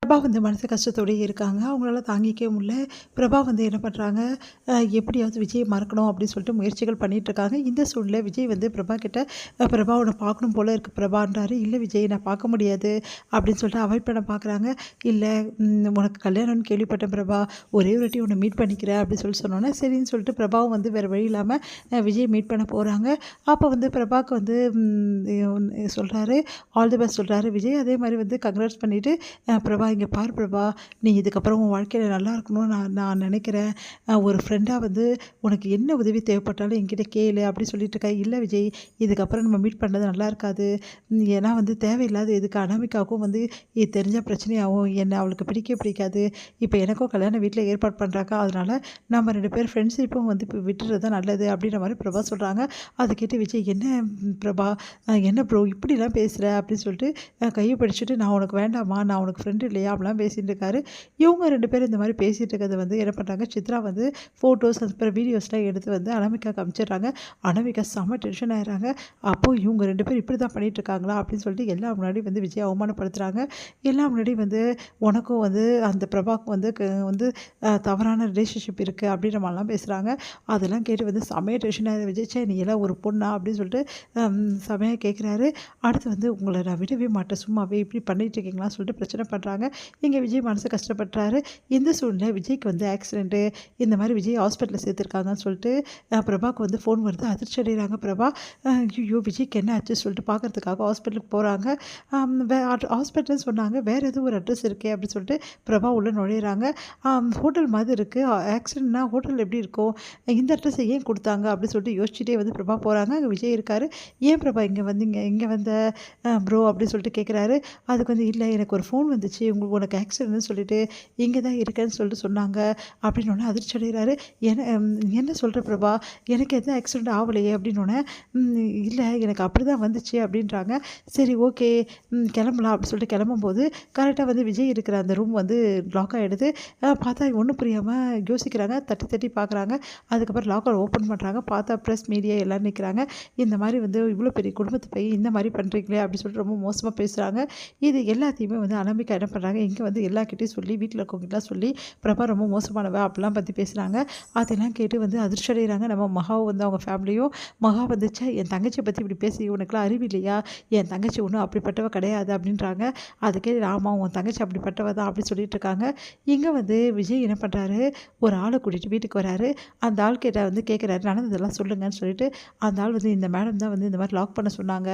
பிரபா வந்து மனசு கஷ்டத்தோடயே இருக்காங்க. அவங்களால தாங்கிக்கவே முடியல. பிரபா வந்து என்ன பண்ணுறாங்க, எப்படியாவது விஜயை மறக்கணும் அப்படின்னு சொல்லிட்டு முயற்சிகள் பண்ணிகிட்ருக்காங்க. இந்த சூழ்நிலை விஜய் வந்து பிரபா கிட்ட பிரபா உன்னை பார்க்கணும் போல இருக்கு பிரபான்றாரு. இல்லை விஜய் நான் பார்க்க முடியாது அப்படின்னு சொல்லிட்டு அவாய்ட் பண்ண பார்க்குறாங்க. இல்லை உனக்கு கல்யாணம்னு கேள்விப்பட்டேன் பிரபா, ஒரே ஒரு வாட்டி உன்னை மீட் பண்ணிக்கிறேன் அப்படின்னு சொல்லி சொன்னோன்னே சரின்னு சொல்லிட்டு பிரபாவும் வந்து வேறு வழி இல்லாமல் விஜய் மீட் பண்ண போகிறாங்க. அப்போ வந்து பிரபாவுக்கு வந்து சொல்கிறாரு, ஆல் தி பெஸ்ட் சொல்கிறாரு விஜய். அதே மாதிரி வந்து கங்க்ராட்ஸ் பண்ணிவிட்டு பிரபா இங்கே பார் பிரபா, நீ இதுக்கப்புறம் உன் வாழ்க்கையில் நல்லா இருக்கணும்னு நான் நான் நினைக்கிறேன். ஒரு ஃப்ரெண்டாக வந்து உனக்கு என்ன உதவி தேவைப்பட்டாலும் என்கிட்ட கேளு அப்படி சொல்லிட்டு இருக்கா. இல்லை விஜய், இதுக்கப்புறம் நம்ம மீட் பண்ணுறது நல்லா இருக்காது. ஏன்னா வந்து தேவையில்லாத எதுக்கு அனாமிகாவுக்கும் வந்து இது தெரிஞ்சால் பிரச்சனையாகும். என்னை அவளுக்கு பிடிக்காது. இப்போ எனக்கும் கல்யாணம் வீட்டில் ஏற்பாடு பண்ணுறாங்க. அதனால் நம்ம 2 பேர் ஃப்ரெண்ட்ஷிப்பும் வந்து இப்போ விட்டுறது தான் நல்லது அப்படின்ற மாதிரி பிரபா சொல்கிறாங்க. அதை கேட்டு விஜய் என்ன பிரபா, என்ன ப்ரோ இப்படிலாம் பேசுகிற அப்படின்னு சொல்லிட்டு கையை பிடிச்சிட்டு நான் உனக்கு வேண்டாமா, நான் உனக்கு ஃப்ரெண்டு இல்லையா அப்படிலாம் பேசிகிட்டு இருக்காரு. இவங்க 2 பேரும் இந்த மாதிரி பேசிகிட்டு இருக்கிறத வந்து என்ன பண்ணுறாங்க, சித்ரா வந்து ஃபோட்டோஸ் அதுக்கப்புறம் வீடியோஸ்லாம் எடுத்து வந்து அனாமிகாவுக்கு அனுப்பிச்சிடுறாங்க. அனாமிகா செம்ம டென்ஷன் ஆகிடுறாங்க. அப்போது இவங்க 2 பேரும் இப்படி தான் பண்ணிகிட்டு இருக்காங்களா அப்படின்னு சொல்லிட்டு எல்லாம் முன்னாடி வந்து விஜய் அவமானப்படுத்துகிறாங்க. எல்லாம் முன்னாடி வந்து உனக்கும் வந்து அந்த பிரபாவுக்கும் வந்து தவறான ரிலேஷன்ஷிப் இருக்குது அப்படின்ற மாதிரிலாம் பேசுகிறாங்க. அதெல்லாம் கேட்டு வந்து செம்மையாக டென்ஷன் ஆகிற விஜய், சே நீ எல்லாம் ஒரு பொண்ணா அப்படின்னு சொல்லிட்டு செம்மையாக கேட்குறாரு. அடுத்து வந்து உங்களை நான் விடவே மாட்டேன், சும்மாவே இப்படி பண்ணிகிட்டு இருக்கீங்களான்னு சொல்லிட்டு பிரச்சனை பண்ணுறாங்க. இங்கே விஜய் மனசு கஷ்டப்படுறாரு. இந்த சூழ்நிலை விஜய்க்கு வந்து ஆக்சிடென்ட்டு இந்த மாதிரி விஜய் ஹாஸ்பிட்டலில் சேர்த்துருக்காங்கன்னு சொல்லிட்டு பிரபாவுக்கு வந்து ஃபோன் வருது. அதிர்ச்சி அடைகிறாங்க பிரபா. ஐயோ விஜய்க்கு என்ன ஆச்சு சொல்லிட்டு பார்க்குறதுக்காக ஹாஸ்பிட்டலுக்கு போகிறாங்க. ஹாஸ்பிட்டல்னு சொன்னாங்க, வேறு எதுவும் ஒரு அட்ரஸ் இருக்கே அப்படின்னு சொல்லிட்டு பிரபா உள்ளே நுழையிறாங்க. ஹோட்டல் மாதிரி இருக்குது. ஆக்சிடென்ட்னா ஹோட்டல் எப்படி இருக்கும், இந்த அட்ரஸை ஏன் கொடுத்தாங்க அப்படின்னு சொல்லிட்டு யோசிச்சுட்டே வந்து பிரபா போகிறாங்க. அங்கே விஜய் இருக்கார். ஏன் பிரபா இங்கே வந்த ப்ரோ அப்படின்னு சொல்லிட்டு கேட்குறாரு. அதுக்கு வந்து இல்லை எனக்கு ஒரு ஃபோன் வந்துச்சு, உனக்கு ஆக்சிடென்ட்னு சொல்லிட்டு இங்கே தான் இருக்கேன்னு சொல்லிட்டு சொன்னாங்க அப்படின்னோடனே அதிர்ச்சி அடைகிறாரு. என்ன சொல்கிற பிரபா, எனக்கு எந்த ஆக்சிடென்ட் ஆகலையே அப்படின்னோடனே இல்லை எனக்கு அப்படி தான் வந்துச்சு அப்படின்றாங்க. சரி ஓகே கிளம்பலாம் அப்படின்னு சொல்லிட்டு கிளம்பும்போது கரெக்டாக வந்து விஜய் இருக்கிற அந்த ரூம் வந்து லாக் ஆகிடுது. பார்த்தா ஒன்றும் புரியாமல் யோசிக்கிறாங்க, தட்டி தட்டி பார்க்குறாங்க. அதுக்கப்புறம் லாக்கர் ஓப்பன் பண்ணுறாங்க. பார்த்தா ப்ரெஸ் மீடியா எல்லோரும் நிற்கிறாங்க. இந்த மாதிரி வந்து இவ்வளோ பெரிய குடும்பத்தை போய் இந்த மாதிரி பண்ணுறீங்களே அப்படின்னு சொல்லிட்டு ரொம்ப மோசமாக பேசுகிறாங்க. இது எல்லாத்தையுமே வந்து அனாமிகா என்ன பண்ணுறாங்க, இங்கே வந்து எல்லாக்கிட்டையும் சொல்லி வீட்டில் இருக்கவங்ககிட்டலாம் சொல்லி பிரபா ரொம்ப மோசமானவ அப்படிலாம் பற்றி பேசுகிறாங்க. அதெல்லாம் கேட்டு வந்து அதிர்ச்சி அடைகிறாங்க நம்ம மகாவும் வந்து அவங்க ஃபேமிலியும். மகா வந்துச்சா என் தங்கச்சியை பற்றி இப்படி பேசி உனக்குலாம் அறிவு இல்லையா, என் தங்கச்சி ஒன்றும் அப்படிப்பட்டவ கிடையாது அப்படின்றாங்க. அதுக்கே ஆமாம் உன் தங்கச்சி அப்படிப்பட்டவ தான் அப்படி சொல்லிட்டு இருக்காங்க. இங்கே வந்து விஜய் என்ன பண்ணுறாரு, ஒரு ஆளை கூட்டிகிட்டு வீட்டுக்கு வராரு. அந்த ஆள் கிட்ட வந்து கேட்குறாரு நடந்ததெல்லாம் சொல்லுங்கன்னு சொல்லிட்டு. அந்த ஆள் வந்து இந்த மேடம் தான் வந்து இந்த மாதிரி லாக் பண்ண சொன்னாங்க,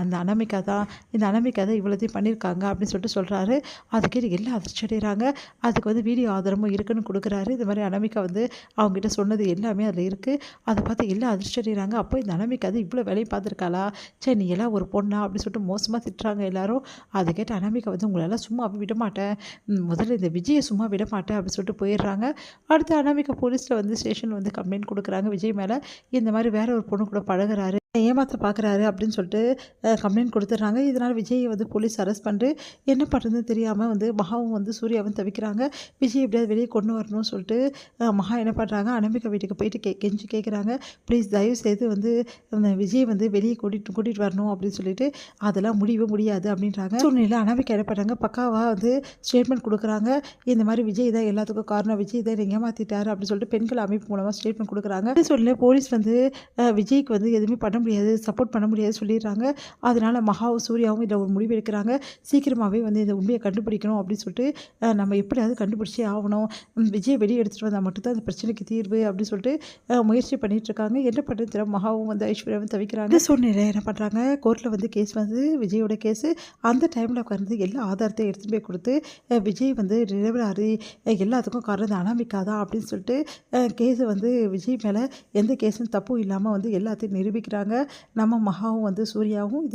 அந்த அனாமிகா தான் இவ்வளோத்தையும் பண்ணியிருக்காங்க அப்படின்னு சொல்லிட்டு சொல்கிறாரு. அது கேட்டு எல்லாம் அதிர்ச்சி அடைகிறாங்க. அதுக்கு வந்து வீடியோ ஆதாரமும் இருக்குன்னு கொடுக்குறாரு. இந்த மாதிரி அனாமிகா வந்து அவங்ககிட்ட சொன்னது எல்லாமே அதில் இருக்குது. அதை பார்த்து எல்லாம் அதிர்ச்சி அடைகிறாங்க. அப்போ இந்த அனாமிகா அது இவ்வளோ வேலையை பார்த்துருக்காளா, சரி நீ எல்லாம் ஒரு பொண்ணா அப்படின்னு சொல்லிட்டு மோசமாக திட்டுறாங்க எல்லாரும். அதை கேட்டு அனாமிகா வந்து உங்களெல்லாம் சும்மா விட மாட்டேன், முதல்ல இந்த விஜயை சும்மா விட மாட்டேன் அப்படின்னு சொல்லிட்டு போயிடுறாங்க. அடுத்து அனாமிகா போலீஸில் வந்து ஸ்டேஷனில் வந்து கம்ப்ளைண்ட் கொடுக்குறாங்க விஜய் மேலே. இந்த மாதிரி வேற ஒரு பொண்ணு கூட பழகுறாரு, ஏமாற்ற பார்க்குறாரு அப்படின்னு சொல்லிட்டு கம்ப்ளைண்ட் கொடுத்துட்றாங்க. இதனால் விஜயை வந்து போலீஸ் அரெஸ்ட் பண்ணிட்டு என்ன பண்ணுறதுன்னு தெரியாமல் வந்து மகாவும் வந்து சூர்யாவும் தவிக்கிறாங்க. விஜய் எப்படியாவது வெளியே கொண்டு வரணும்னு சொல்லிட்டு மகா என்ன பண்ணுறாங்க, அனாமிகா வீட்டுக்கு போயிட்டு கெஞ்சி கேட்குறாங்க, ப்ளீஸ் தயவு செய்து வந்து விஜய் வந்து வெளியே கூட்டிகிட்டு வரணும் அப்படின்னு சொல்லிட்டு. அதெல்லாம் முடியவே முடியாது அப்படின்றாங்க. சூழ்நிலை அனாமிகா என்ன பண்ணுறாங்க, பக்காவாக வந்து ஸ்டேட்மெண்ட் கொடுக்குறாங்க. இந்த மாதிரி விஜய் தான் எல்லாத்துக்கும் காரணம், விஜய் தான் ஏமாற்றிட்டாரு அப்படின்னு சொல்லிட்டு பெண்கள் அமைப்பு மூலமாக ஸ்டேட்மெண்ட் கொடுக்குறாங்க. சூழ்நிலை போலீஸ் வந்து விஜய்க்கு வந்து எதுவுமே பண்ண முடியாது, சப்போர்ட் பண்ண முடியாது சொல்லிடுறாங்க. அதனால் மகாவும் சூர்யாவும் இதில் ஒரு முடிவு எடுக்கிறாங்க. சீக்கிரமாகவே வந்து இந்த உண்மையை கண்டுபிடிக்கணும் அப்படின்னு சொல்லிட்டு நம்ம எப்படியாவது கண்டுபிடிச்சே ஆகணும், விஜய் வெளியே எடுத்துகிட்டு வந்தால் மட்டும்தான் அந்த பிரச்சனைக்கு தீர்வு அப்படின்னு சொல்லிட்டு முயற்சி பண்ணிகிட்டு இருக்காங்க. என்ன பண்ணுறது தெரியும், மகாவும் வந்து ஐஸ்வர்யாவும் தவிக்கிறாங்க. சூழ்நிலை என்ன பண்ணுறாங்க, கோர்ட்டில் வந்து கேஸ் வந்து விஜயோட கேஸு. அந்த டைமில் உட்காந்து எல்லா ஆதாரத்தையும் எடுத்துகிட்டு போய் கொடுத்து விஜய் வந்து நிரபராதி, எல்லாத்துக்கும் காரணம் அனாமிகா தான் அப்படின்னு சொல்லிட்டு கேஸை வந்து விஜய் மேலே எந்த கேஸும் தப்பும் இல்லாமல் வந்து எல்லாத்தையும் நிரூபிக்கிறாங்க. நம்ம மகாவும் வந்து சூர்யாவும்